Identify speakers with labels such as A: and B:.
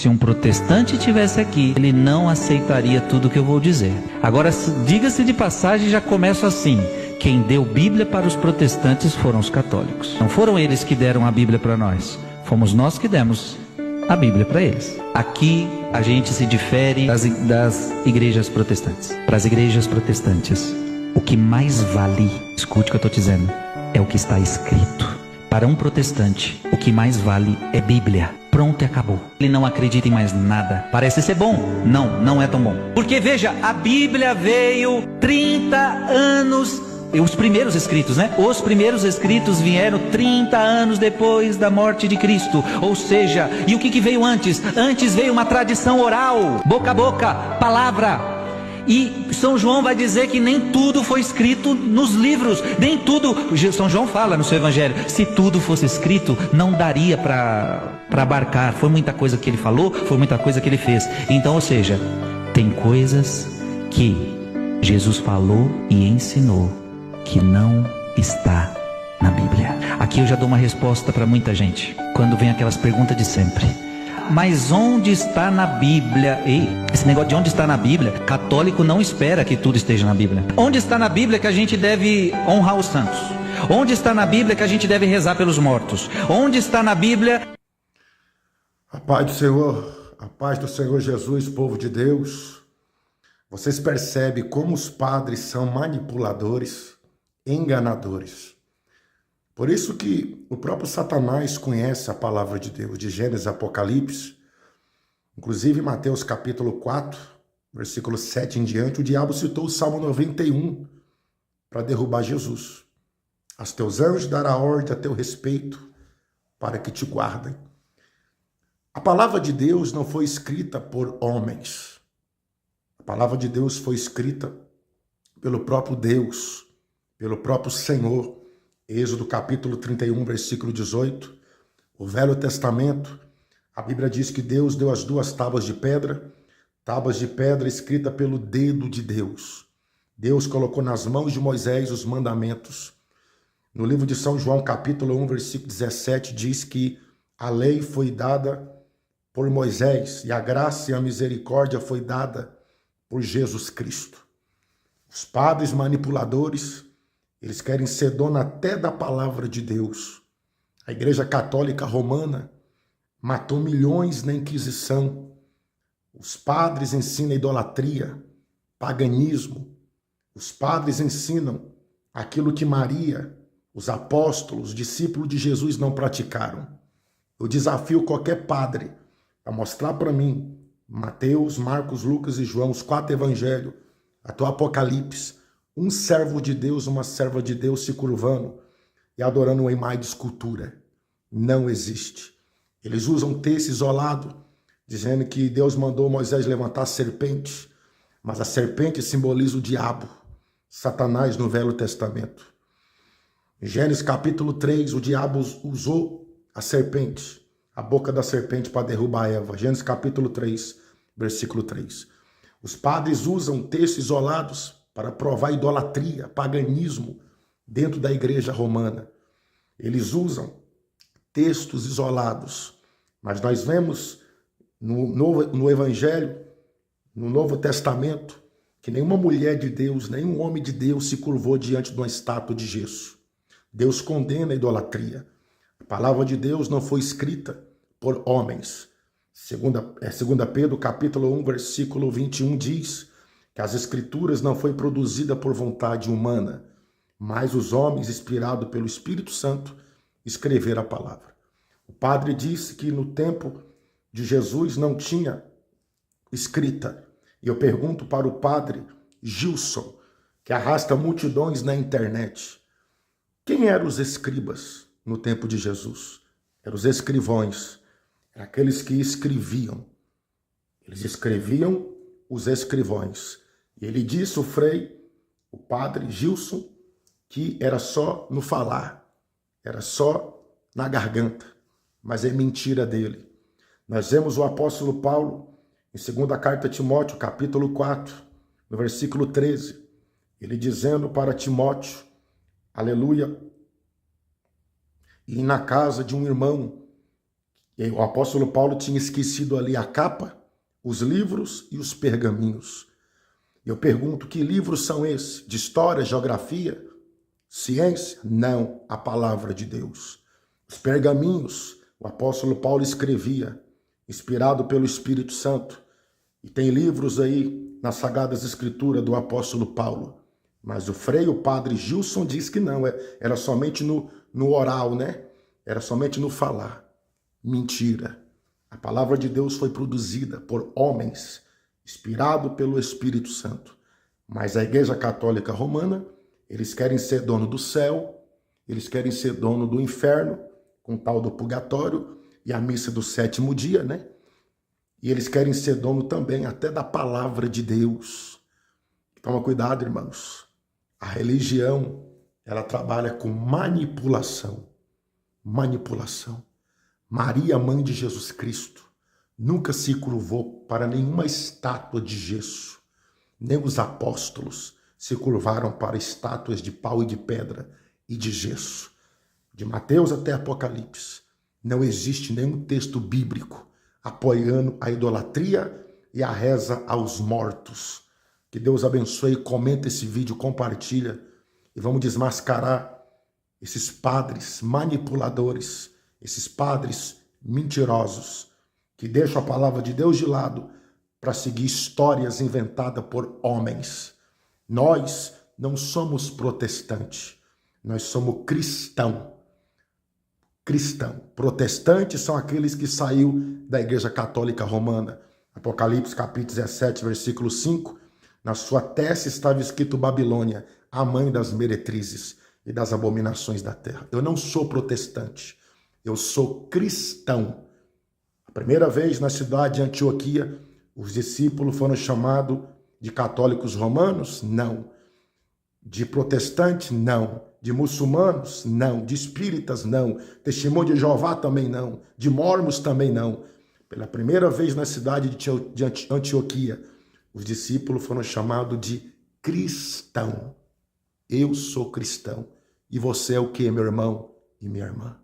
A: Se um protestante estivesse aqui, ele não aceitaria tudo que eu vou dizer. Agora, diga-se de passagem, já começo assim. Quem deu Bíblia para os protestantes foram os católicos. Não foram eles que deram a Bíblia para nós. Fomos nós que demos a Bíblia para eles. Aqui a gente se difere das igrejas protestantes. Para as igrejas protestantes, o que mais vale, escute o que eu estou dizendo, é o que está escrito. Para um protestante, o que mais vale é Bíblia. Pronto e acabou. Ele não acredita em mais nada. Parece ser bom? Não, não é tão bom. Porque veja, a Bíblia veio 30 anos... Os primeiros escritos, né? Os primeiros escritos vieram 30 anos depois da morte de Cristo. Ou seja, e o que veio antes? Antes veio uma tradição oral, boca a boca, palavra. E São João vai dizer que nem tudo foi escrito nos livros, nem tudo. São João fala no seu evangelho, se tudo fosse escrito, não daria para abarcar. Foi muita coisa que ele falou, foi muita coisa que ele fez. Então, ou seja, tem coisas que Jesus falou e ensinou que não está na Bíblia. Aqui eu já dou uma resposta para muita gente, quando vem aquelas perguntas de sempre. Mas onde está na Bíblia? Ei, esse negócio de onde está na Bíblia, católico não espera que tudo esteja na Bíblia. Onde está na Bíblia que a gente deve honrar os santos? Onde está na Bíblia que a gente deve rezar pelos mortos? Onde está na Bíblia...
B: A paz do Senhor, a paz do Senhor Jesus, povo de Deus. Vocês percebem como os padres são manipuladores, enganadores. Por isso que o próprio Satanás conhece a palavra de Deus, de Gênesis a Apocalipse. Inclusive, Mateus capítulo 4, versículo 7 em diante, o diabo citou o Salmo 91 para derrubar Jesus. Aos teus anjos dará ordem a teu respeito para que te guardem. A palavra de Deus não foi escrita por homens. A palavra de Deus foi escrita pelo próprio Deus, pelo próprio Senhor. Êxodo capítulo 31, versículo 18. O Velho Testamento, a Bíblia diz que Deus deu as duas tábuas de pedra escrita pelo dedo de Deus. Deus colocou nas mãos de Moisés os mandamentos. No livro de São João, capítulo 1, versículo 17, diz que a lei foi dada por Moisés e a graça e a misericórdia foi dada por Jesus Cristo. Os padres manipuladores, eles querem ser dono até da palavra de Deus. A Igreja Católica Romana matou milhões na Inquisição. Os padres ensinam idolatria, paganismo. Os padres ensinam aquilo que Maria, os apóstolos, os discípulos de Jesus não praticaram. Eu desafio qualquer padre a mostrar para mim Mateus, Marcos, Lucas e João, os 4 evangelhos, até o Apocalipse, um servo de Deus, uma serva de Deus se curvando e adorando uma imagem de escultura. Não existe. Eles usam texto isolado, dizendo que Deus mandou Moisés levantar a serpente, mas a serpente simboliza o diabo, Satanás no Velho Testamento. Em Gênesis capítulo 3, o diabo usou a serpente, a boca da serpente para derrubar Eva. Gênesis capítulo 3, versículo 3. Os padres usam textos isolados para provar idolatria, paganismo dentro da igreja romana. Eles usam textos isolados, mas nós vemos no Evangelho, no Novo Testamento, que nenhuma mulher de Deus, nenhum homem de Deus se curvou diante de uma estátua de gesso. Deus condena a idolatria. A palavra de Deus não foi escrita por homens. Segunda Pedro, capítulo 1, versículo 21, diz que as Escrituras não foi produzida por vontade humana, mas os homens, inspirados pelo Espírito Santo, escreveram a palavra. O padre disse que no tempo de Jesus não tinha escrita. E eu pergunto para o padre Gilson, que arrasta multidões na internet, quem eram os escribas no tempo de Jesus? Eram os escrivões, eram aqueles que escreviam. Eles escreviam os escrivões. E ele disse, o padre Gilson, que era só no falar, era só na garganta, mas é mentira dele. Nós vemos o apóstolo Paulo, em 2ª carta a Timóteo, capítulo 4, no versículo 13, ele dizendo para Timóteo, aleluia, e na casa de um irmão, E o apóstolo Paulo tinha esquecido ali a capa, os livros e os pergaminhos. Eu pergunto, que livros são esses? De história, geografia, ciência? Não, a palavra de Deus. Os pergaminhos, o apóstolo Paulo escrevia, inspirado pelo Espírito Santo. E tem livros aí nas Sagradas Escrituras do apóstolo Paulo. Mas o Frei, o padre Gilson, diz que não, era somente no oral, né? Era somente no falar. Mentira. A palavra de Deus foi produzida por homens, inspirado pelo Espírito Santo. Mas a Igreja Católica Romana, eles querem ser dono do céu, eles querem ser dono do inferno, com o tal do purgatório e a missa do sétimo dia, né? E eles querem ser dono também até da palavra de Deus. Toma cuidado, irmãos. A religião, ela trabalha com manipulação. Manipulação. Maria, mãe de Jesus Cristo, nunca se curvou para nenhuma estátua de gesso. Nem os apóstolos se curvaram para estátuas de pau e de pedra e de gesso. De Mateus até Apocalipse, não existe nenhum texto bíblico apoiando a idolatria e a reza aos mortos. Que Deus abençoe, comenta esse vídeo, compartilha e vamos desmascarar esses padres manipuladores, esses padres mentirosos que deixam a palavra de Deus de lado para seguir histórias inventadas por homens. Nós não somos protestantes, nós somos cristão. Cristão. Protestantes são aqueles que saiu da Igreja Católica Romana. Apocalipse capítulo 17, versículo 5. Na sua testa estava escrito Babilônia, a mãe das meretrizes e das abominações da terra. Eu não sou protestante, eu sou cristão. A primeira vez na cidade de Antioquia, os discípulos foram chamados de católicos romanos? Não. De protestantes? Não. De muçulmanos? Não. De espíritas? Não. Testemunho de Jeová? Também não. De mormons? Também não. Pela primeira vez na cidade de Antioquia, os discípulos foram chamados de cristão. Eu sou cristão. E você é o que, meu irmão e minha irmã?